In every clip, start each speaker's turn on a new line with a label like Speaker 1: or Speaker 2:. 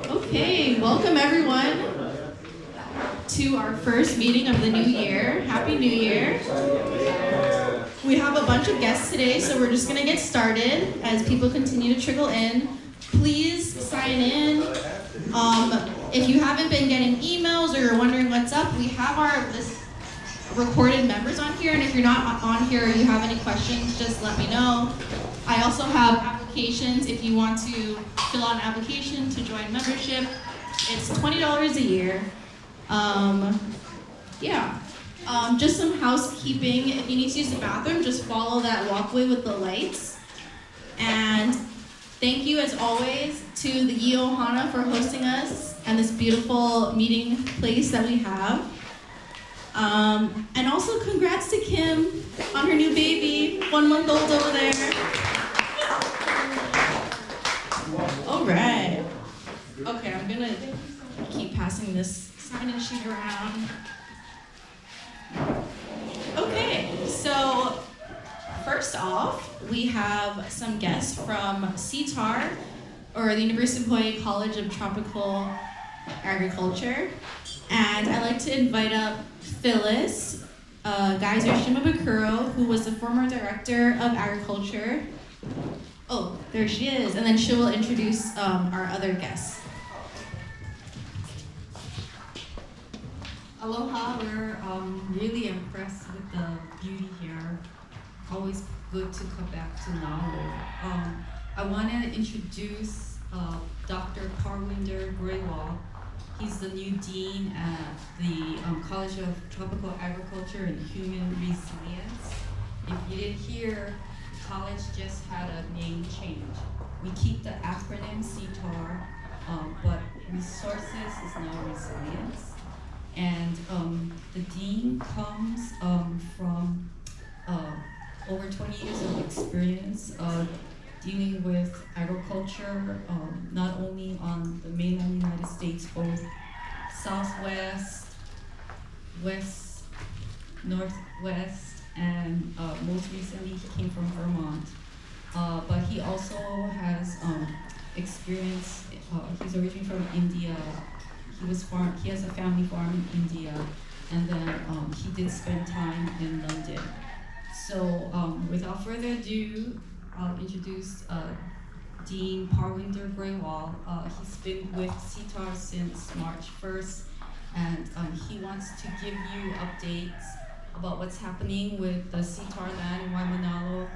Speaker 1: Okay, welcome everyone to our first meeting of the new year. Happy New Year. We have a bunch of guests today, so we're just gonna get started as people continue to trickle in. Please sign in. If you haven't been getting emails or you're wondering what's up, we have our list of recorded members on here, and if you're not on here or you have any questions, just let me know. I also have applications if you want to fill out an application to join membership. It's $20 a year. Just some housekeeping. If you need to use the bathroom, just follow that walkway with the lights. And thank you, as always, to the Yi Ohana for hosting us and this beautiful meeting place that we have. And also congrats to Kim on her new baby, 1 month old over there. All right. Okay, I'm gonna keep passing this sign-in sheet around. Okay, so first off, we have some guests from CTAR, or the University of Hawaii College of Tropical Agriculture. And I'd like to invite up Phyllis Geyser Shimabukuro, who was the former director of agriculture. Oh, there she is. And then she will introduce our other guests.
Speaker 2: Aloha, we're really impressed with the beauty here. Always good to come back to Nauru. I want to introduce Dr. Parwinder Grewal. He's the new dean at the College of Tropical Agriculture and Human Resilience. If you didn't hear, the college just had a name change. We keep the acronym CTAR, but resources is now resilience. And the dean comes from over 20 years of experience dealing with agriculture, not only on the mainland United States, both Southwest, West, Northwest, and most recently he came from Vermont. But he also has experience, he's originally from India. He has a family farm in India, and then he did spend time in London. So without further ado, I'll introduce Dean Parwinder Grewal. He's been with CTAR since March 1st, and he wants to give you updates about what's happening with the CTAR land in Waimanalo.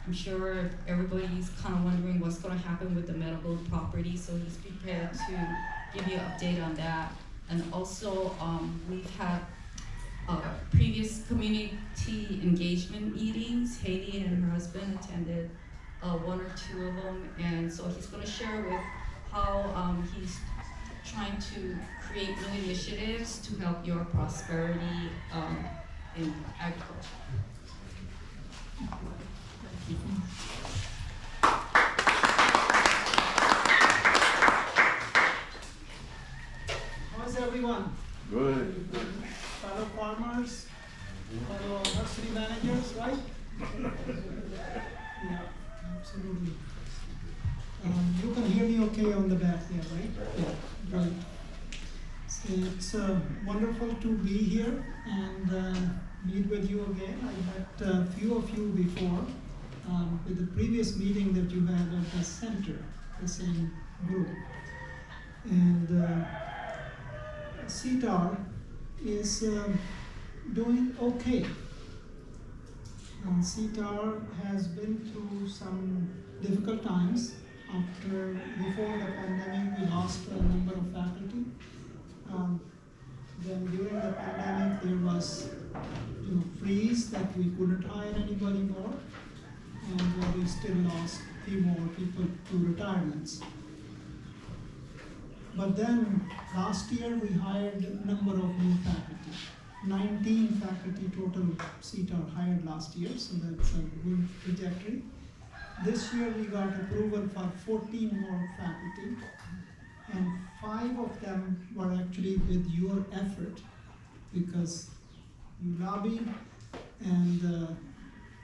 Speaker 2: I'm sure everybody's kind of wondering what's going to happen with the medical property, so he's prepared to give you an update on that. And also, we've had previous community engagement meetings. Haley and her husband attended 1 or 2 of them, and so he's going to share with how he's trying to create new initiatives to help your prosperity in agriculture.
Speaker 3: How's everyone?
Speaker 4: Good.
Speaker 3: Fellow farmers, fellow nursery managers, right? Yeah, absolutely. You can hear me okay on the back there, right? Yeah, right. So it's wonderful to be here and meet with you again. I met a few of you before with the previous meeting that you had at the center, the same group. And CTAR is doing okay. CTAR has been through some difficult times. Before the pandemic, we lost a number of faculty. Then during the pandemic, there was freeze that we couldn't hire anybody more, and we still lost a few more people to retirements. But then last year we hired a number of new faculty. 19 faculty total CTAR hired last year, so that's a good trajectory. This year we got approval for 14 more faculty, and 5 of them were actually with your effort because you lobbied and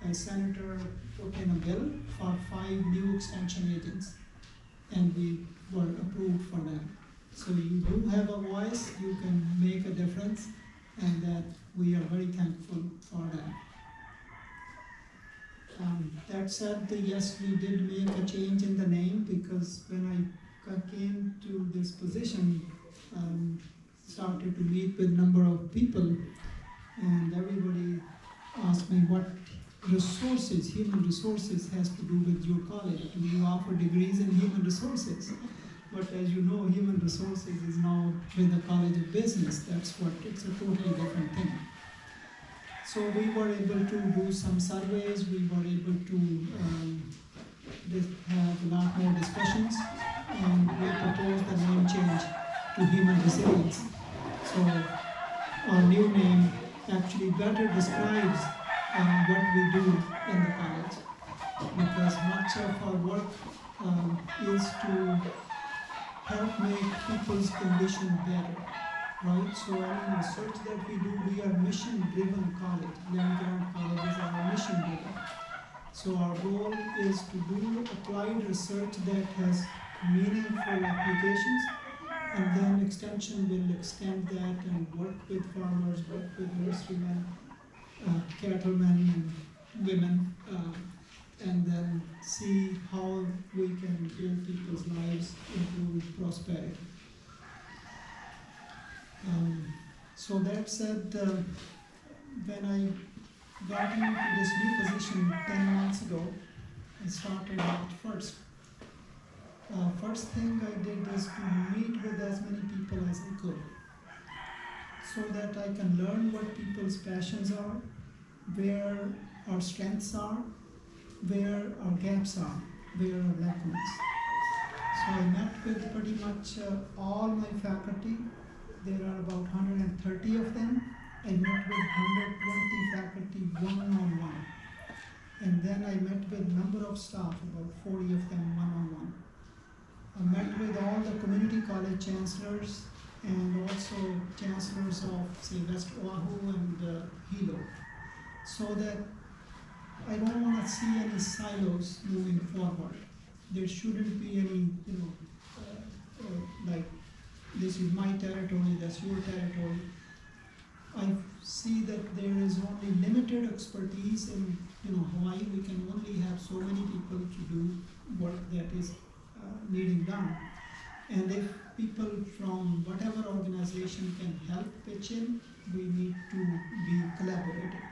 Speaker 3: a senator put in a bill for 5 new extension agents, and we were approved for that. So you do have a voice, you can make a difference, and that we are very thankful for that. That said, yes, we did make a change in the name, because when I came to this position, started to meet with a number of people, and everybody asked me what resources, human resources, has to do with your college. Do you offer degrees in human resources? But as you know, human resources is now with the College of Business. It's a totally different thing. So we were able to do some surveys, we were able to have a lot more discussions, and we proposed the name change to Human Resilience. So our new name actually better describes what we do in the college, because much of our work is to help make people's condition better, right? So any research that we do, we are mission-driven college. Land Grant colleges are mission-driven. So our goal is to do applied research that has meaningful applications, and then extension will extend that and work with farmers, work with nurserymen, cattlemen and women, and then see how we can improve people's lives, improve prosperity. So that said, when I got into this new position 10 months ago, I started out first. First thing I did is to meet with as many people as I could, so that I can learn what people's passions are, where our strengths are, where our gaps are, where our lacunas. So I met with pretty much all my faculty. There are about 130 of them. I met with 120 faculty one-on-one. And then I met with a number of staff, about 40 of them one-on-one. I met with all the community college chancellors and also chancellors of, say, West Oahu and Hilo, so that I don't want to see any silos moving forward. There shouldn't be any, like, this is my territory, that's your territory. I see that there is only limited expertise in Hawaii. We can only have so many people to do work that is needing done. And if people from whatever organization can help pitch in, we need to be collaborative.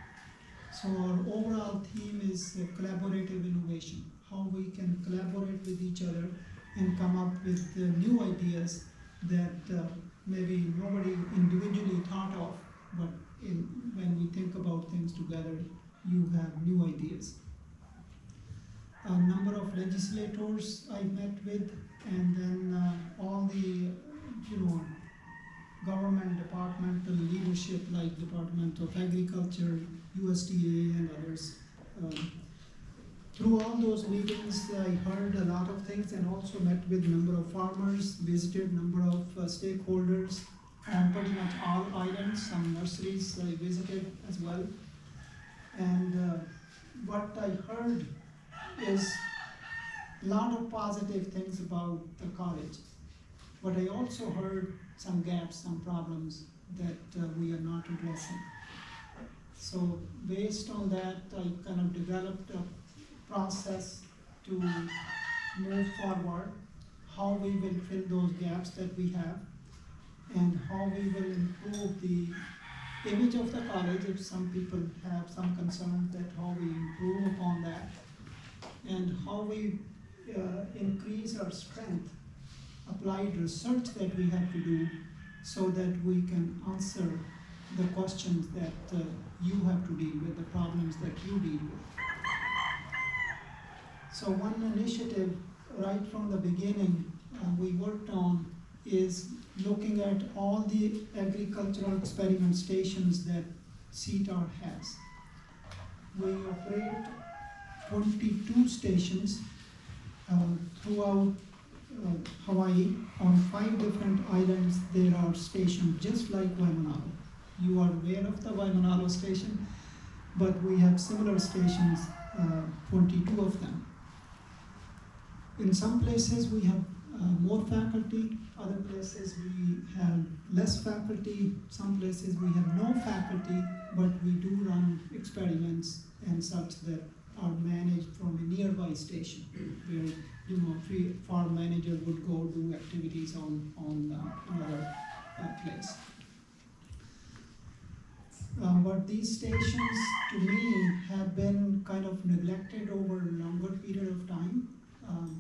Speaker 3: So our overall theme is collaborative innovation, how we can collaborate with each other and come up with new ideas that maybe nobody individually thought of, but when we think about things together, you have new ideas. A number of legislators I met with, and then all the government departmental leadership like Department of Agriculture, USDA, and others. Through all those meetings, I heard a lot of things, and also met with a number of farmers, visited a number of stakeholders on pretty much all islands. Some nurseries I visited as well. And what I heard is a lot of positive things about the college. But I also heard some gaps, some problems that we are not addressing. So based on that, I kind of developed a process to move forward, how we will fill those gaps that we have, and how we will improve the image of the college if some people have some concerns, that how we improve upon that, and how we increase our strength, applied research that we have to do, so that we can answer the questions that you have to deal with, the problems that you deal with. So one initiative right from the beginning we worked on is looking at all the agricultural experiment stations that CETAR has. We operate 22 stations throughout Hawaii. On 5 different islands there are stations just like Waimanalo. You are aware of the Waimanalo station. but we have similar stations, 22 of them. In some places we have more faculty, other places we have less faculty, some places we have no faculty, but we do run experiments and such that are managed from a nearby station where farm manager would go do activities on another place. But these stations, to me, have been kind of neglected over a longer period of time.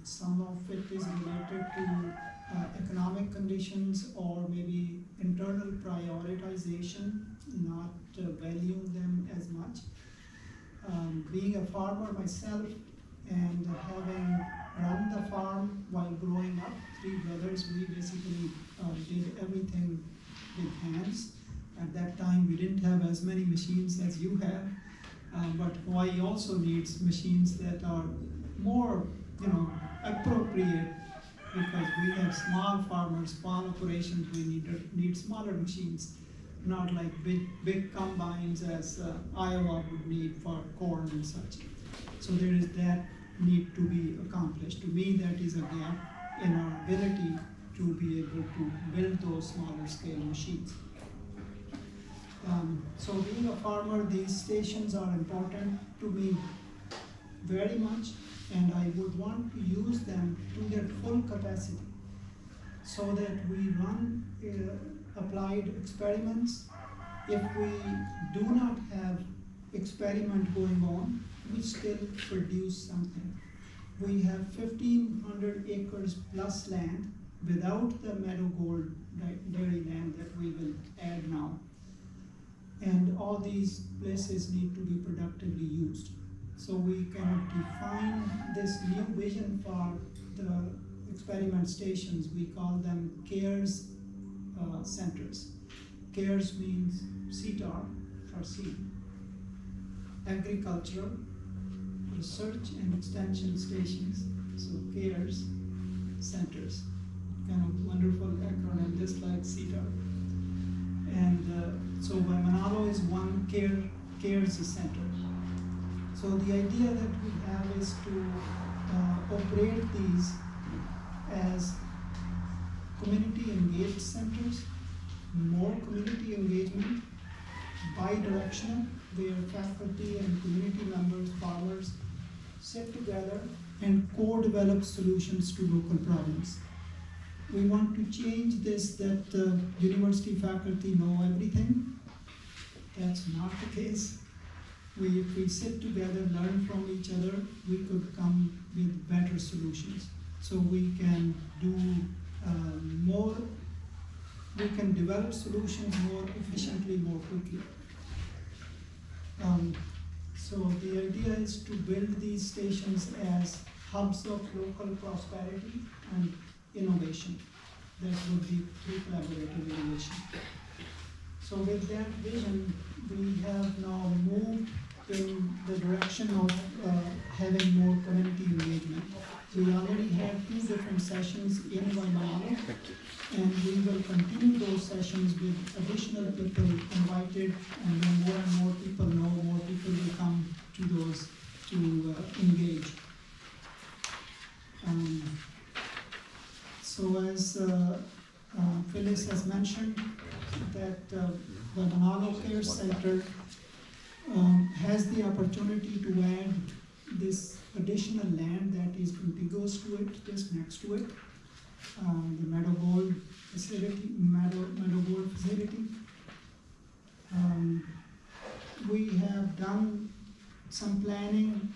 Speaker 3: Some of it is related to economic conditions or maybe internal prioritization, not valuing them as much. Being a farmer myself and having run the farm while growing up, three brothers, we basically did everything with hands. At that time, we didn't have as many machines as you have, but Hawaii also needs machines that are more, appropriate, because we have small farmers, small operations. We need smaller machines, not like big combines as Iowa would need for corn and such. So there is that need to be accomplished. To me, that is a gap in our ability to be able to build those smaller scale machines. So being a farmer, these stations are important to me very much, and I would want to use them to their full capacity so that we run applied experiments. If we do not have experiment going on, we still produce something. We have 1,500 acres plus land without the meadow gold dairy land that we will add now. And all these places need to be productively used. So we can define this new vision for the experiment stations. We call them CARES centers. CARES means CTAR for seed. Agricultural, Research and Extension Stations. So CARES centers. Kind of wonderful acronym, just like CTAR. And so Manalo is one CARES center. So the idea that we have is to operate these as community engaged centers, more community engagement, bi-directional, where faculty and community members, farmers, sit together and co-develop solutions to local problems. We want to change this that university faculty know everything. That's not the case. If we sit together, learn from each other, we could come with better solutions. So we can do more, we can develop solutions more efficiently, more quickly. So the idea is to build these stations as hubs of local prosperity and innovation. That would be through collaborative innovation. So with that vision, we have now moved in the direction of having more community engagement. We already had 2 different sessions in Waimea, and we will continue those sessions with additional people invited, and when more and more people know, more people will come to those to engage. So as Phyllis has mentioned, that the Manalo Care Center has the opportunity to add this additional land that is contiguous to it, just next to it, the Meadow Gold facility. We have done some planning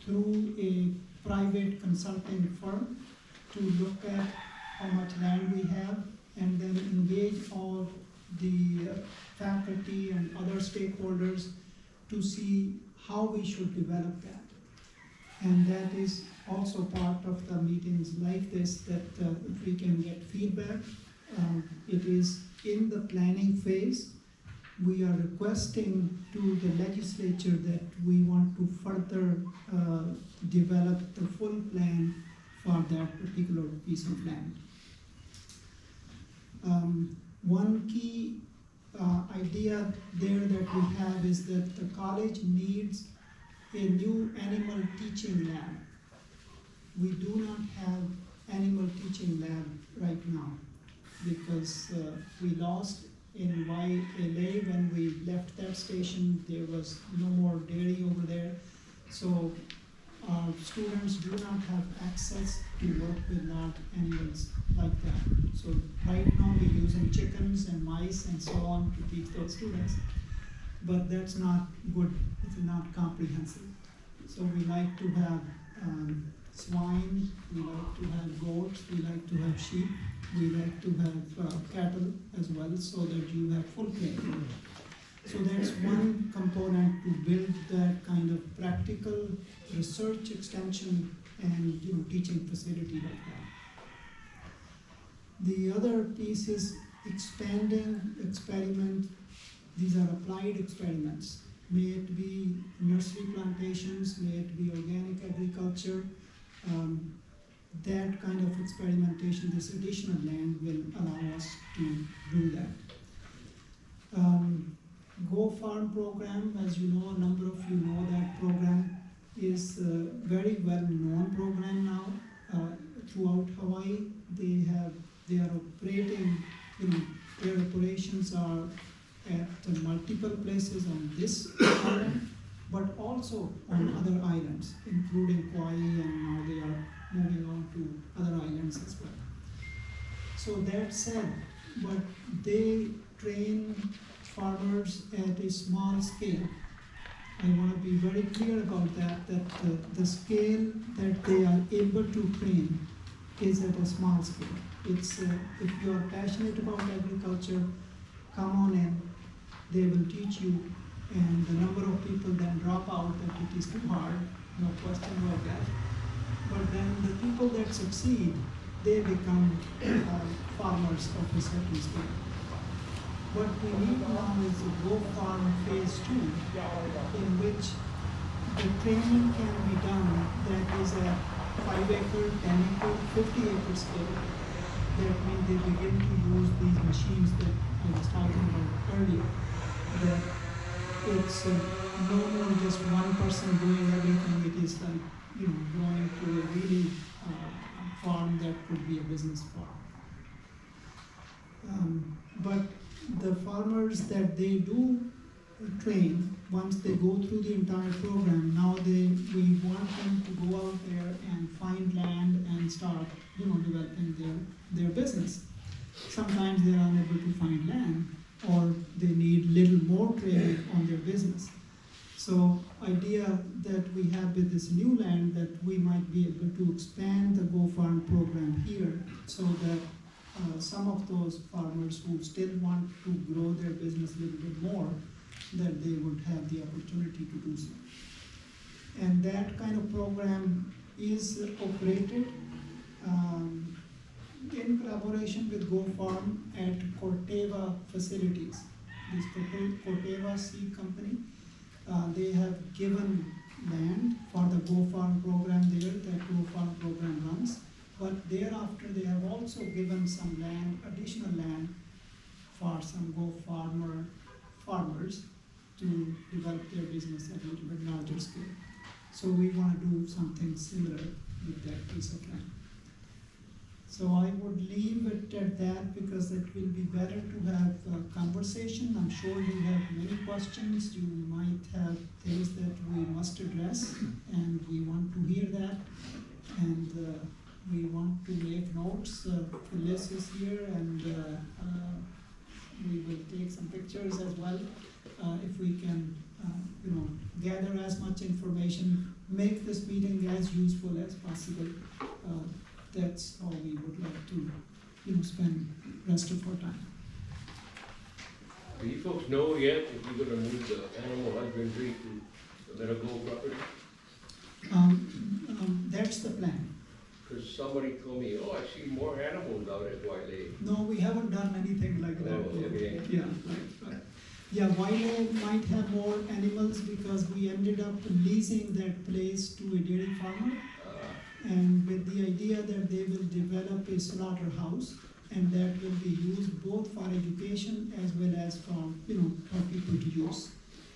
Speaker 3: through a private consulting firm to look at how much land we have and then engage all the faculty and other stakeholders to see how we should develop that. And that is also part of the meetings like this, that if we can get feedback, it is in the planning phase. We are requesting to the legislature that we want to further develop the full plan for that particular piece of land. One key idea there that we have is that the college needs a new animal teaching lab. We do not have animal teaching lab right now because we lost in YLA when we left that station. There was no more dairy over there, so our students do not have access to work with large animals like that. So right now we're using chickens and mice and so on to teach those students, but that's not good. It's not comprehensive. So we like to have swine, we like to have goats, we like to have sheep, we like to have cattle as well, so that you have full training. So that's one component to build that kind of practical research extension and teaching facility like that. The other piece is expanding experiment. These are applied experiments. May it be nursery plantations, may it be organic agriculture. That kind of experimentation, this additional land will allow us to do that. Go Farm program, as you know, a number of you know that program is a very well known program now throughout Hawaii. They are operating, their operations are at multiple places on this island, but also on other islands, including Kauai, and now they are moving on to other islands as well. So that said, but they train farmers at a small scale. I want to be very clear about that the scale that they are able to train is at a small scale. It's if you are passionate about agriculture, come on in, they will teach you, and the number of people then drop out that it is too hard, no question about that. But then the people that succeed, they become farmers of a certain scale. What we need now is a Go Farm phase 2, in which the training can be done that is a 5-acre, 10-acre, 50-acre scale. That means they begin to use these machines that I was talking about earlier. That it's no more just one person doing everything. It is like going to a really farm that could be a business farm. But the farmers that they do train, once they go through the entire program, now we want them to go out there and find land and start developing their business. Sometimes they are unable to find land, or they need little more training on their business. So idea that we have with this new land, that we might be able to expand the Go Farm program here, so that some of those farmers who still want to grow their business a little bit more, that they would have the opportunity to do so. And that kind of program is operated in collaboration with Go Farm at Corteva facilities. This Corteva seed company, they have given land for the Go Farm program there, that Go Farm program runs. But thereafter, they have also given some land, additional land, for some Go farmers to develop their business at a little bit larger scale. So we want to do something similar with that piece of land. So I would leave it at that, because it will be better to have a conversation. I'm sure you have many questions. You might have things that we must address, and we want to hear that. And we want to make notes. Phyllis is here, and we will take some pictures as well. If we can, gather as much information, make this meeting as useful as possible. That's how we would like to, spend rest of our time.
Speaker 4: Do you folks know yet if you're gonna move the animal husbandry to the medical property?
Speaker 3: That's the plan.
Speaker 4: Cause somebody told me, oh, I see more animals out at Wiley.
Speaker 3: No, we haven't done anything like that
Speaker 4: Oh,
Speaker 3: yet.
Speaker 4: okay.
Speaker 3: Yeah, right. Yeah, Wiley might have more animals because we ended up leasing that place to a dairy farmer, and with the idea that they will develop a slaughterhouse, and that will be used both for education as well as for, for people to use.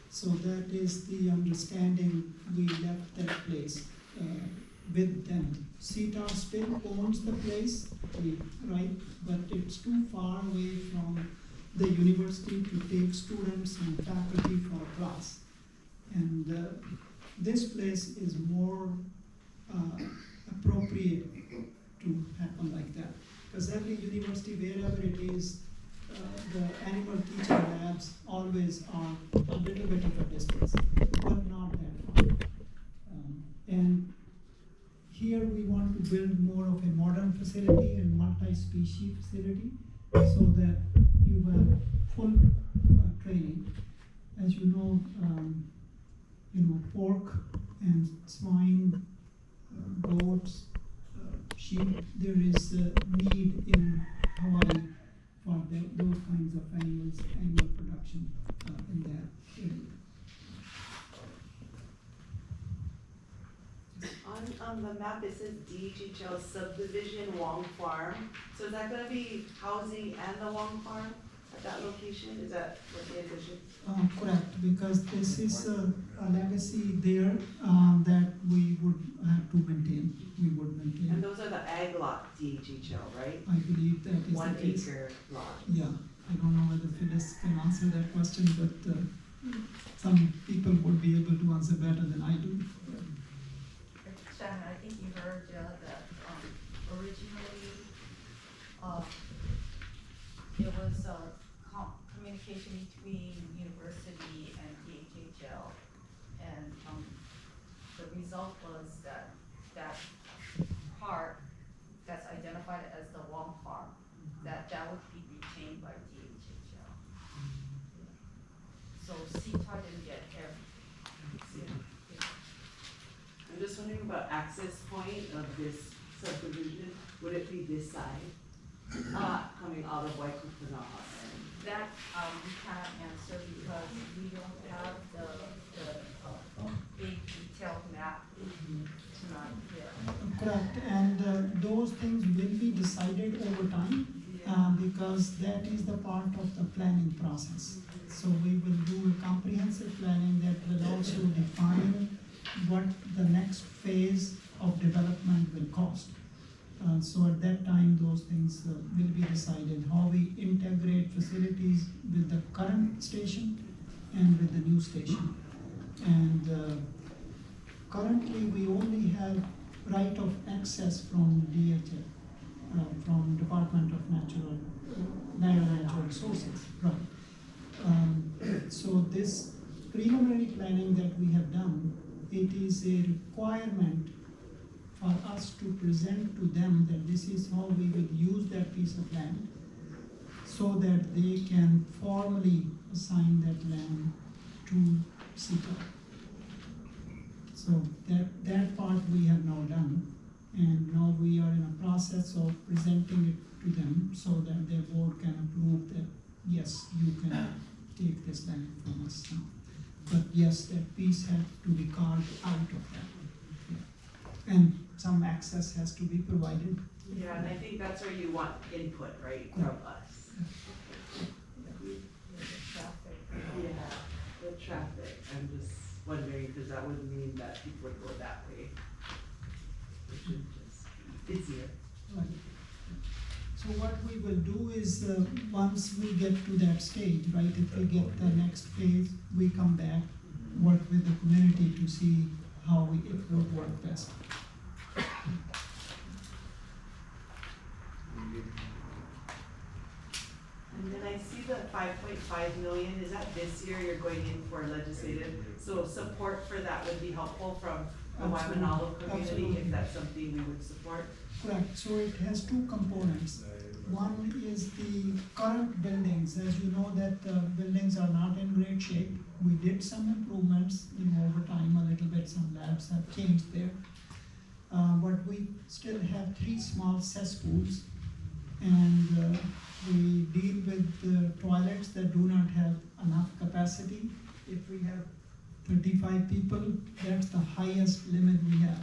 Speaker 3: So that is the understanding we left that place with them. CETA still owns the place, right? But it's too far away from the university to take students and faculty for a class. And this place is more appropriate to happen like that. Because every university, wherever it is, the animal teaching labs always are a little bit of a distance, but not that far. And here we want to build more of a modern facility and multi-species facility so that you have full training. As you know, pork and swine, goats, sheep, there is a need in Hawaii for those kinds of animals, animal production in that area.
Speaker 5: On the map, it says DHHL subdivision Wong Farm. So is that gonna be housing and the Wong Farm at that location? Is that what the addition?
Speaker 3: Correct, because this is a legacy there that we would have to maintain. We would maintain.
Speaker 5: And those are the ag lot DHHL, right?
Speaker 3: I believe that is
Speaker 5: 1
Speaker 3: the case.
Speaker 5: acre lot.
Speaker 3: Yeah, I don't know whether Phyllis can answer that question, but some people would be able to answer better than I do.
Speaker 6: Shannon, I think you heard that originally there was communication between university and DHHL, and the result was that that part that's identified as the Wong Farm, that would be retained by DHHL. So CETA didn't get everything.
Speaker 5: I'm just wondering about access point of this subdivision. Would it be this side? Coming out of Waikupanaha?
Speaker 6: That we cannot answer because we don't have the big detailed map tonight here.
Speaker 3: Correct, and those things will be decided over time because that is the part of the planning process. So we will do a comprehensive planning that will also define what the next phase of development will cost. So at that time, those things will be decided, how we integrate facilities with the current station and with the new station. And currently, we only have right of access from DHL, from Department of Natural Resources, right. So this preliminary planning that we have done, it is a requirement for us to present to them that this is how we will use that piece of land so that they can formally assign that land to CETA. So that part we have now done, and now we are in a process of presenting it to them so that their board can approve that, yes, you can take this land from us now. But yes, that piece had to be carved out of that. Yeah. And some access has to be provided.
Speaker 5: Yeah, and I think that's where you want input, right, from us. Yeah, the traffic. I'm just wondering, because that would mean that people would go that way, which is just easier.
Speaker 3: Right. So what we will do is, once we get to that stage, right, if we get the next phase, we come back, work with the community to see how it will work best.
Speaker 5: And then I see the 5.5 million, is that this year you're going in for legislative? So support for that would be helpful from the
Speaker 3: Absolutely.
Speaker 5: Waimanalo community,
Speaker 3: Absolutely.
Speaker 5: if that's something we would support?
Speaker 3: Correct, so it has two components. One is the current buildings. As you know that buildings are not in great shape. We did some improvements, over time a little bit, some labs have changed there. But we still have 3 small cesspools, and we deal with toilets that do not have enough capacity. If we have 35 people, that's the highest limit we have.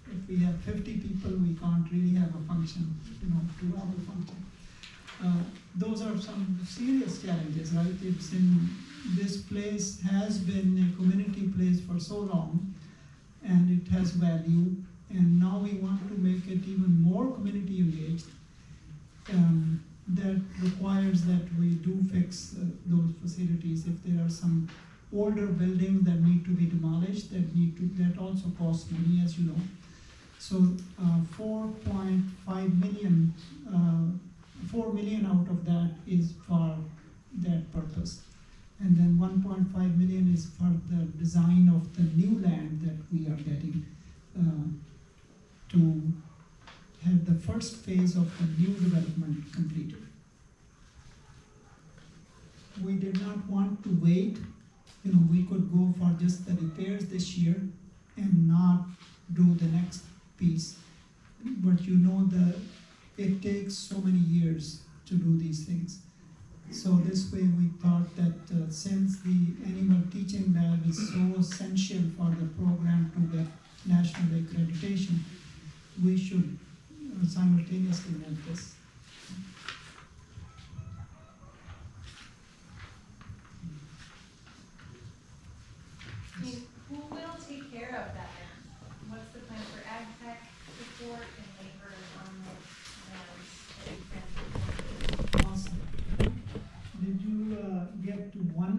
Speaker 3: If we have 50 people, we can't really have a function, 2-hour function. is, right? It's in, this place has been a community place for so long, and it has value, and now we want to make it even more community engaged. That requires that we do fix those facilities. If there are some older buildings that need to be demolished, that also costs money, as you know. So 4.5 million, 4 million out of that is for that purpose. And then 1.5 million is for the design of the new land that we are getting to have the first phase of the new development completed. We did not want to wait. You know, we could go for just the repairs this year and not do the next piece. But you know, it takes so many years to do these things. So this way we thought that since the animal teaching lab is so essential for the program to get national accreditation, we should simultaneously make this.
Speaker 7: Who will take care of that then? What's the plan for ag tech support and labor on the lands?
Speaker 3: Awesome. Did you get to one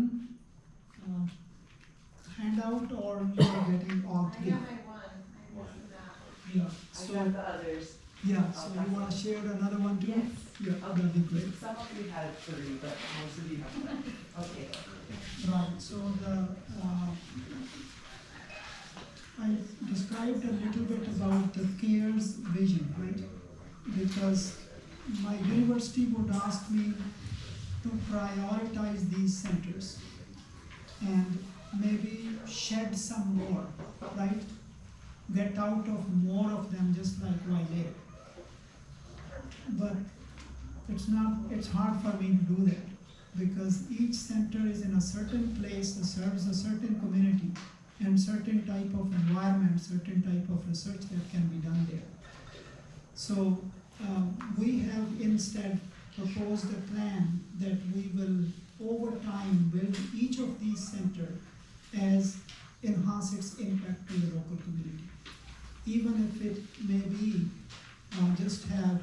Speaker 3: handout, or you are getting all
Speaker 7: I
Speaker 3: three?
Speaker 7: got my one, I missed that.
Speaker 3: Yeah.
Speaker 5: I
Speaker 3: So
Speaker 5: got the others.
Speaker 3: yeah. So you want to share another one too?
Speaker 5: Yes.
Speaker 3: Yeah. That'd be great.
Speaker 5: Some of you had 3, but most of you have 1. Okay.
Speaker 3: Right, so I described a little bit about the CARES vision, right? Because my university would ask me to prioritize these centers and maybe shed some more, right? Get out of more of them, just like WAA. But it's hard for me to do that, because each center is in a certain place that serves a certain community and certain type of environment, certain type of research that can be done there. So we have instead proposed a plan that we will over time build each of these centers as enhance its impact to the local community. Even if it may be just have,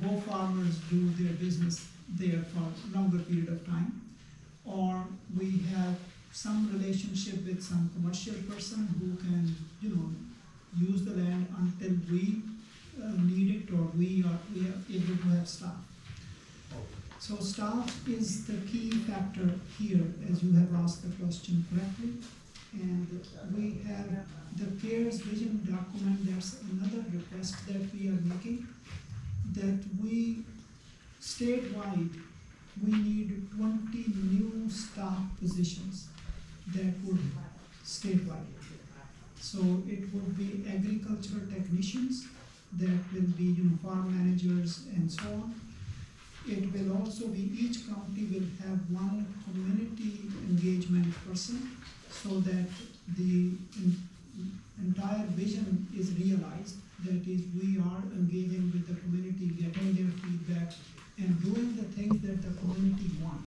Speaker 3: go farmers do their business there for a longer period of time, or we have some relationship with some commercial person who can, use the land until we need it, or we are able to have staff. So staff is the key factor here, as you have asked the question correctly. And we have the CARES vision document. That's another request that we are making, that we statewide, we need 20 new staff positions that would statewide. So it would be agricultural technicians, that will be farm managers and so on. It will also be, each county will have one community engagement person, so that the entire vision is realized. That is, we are engaging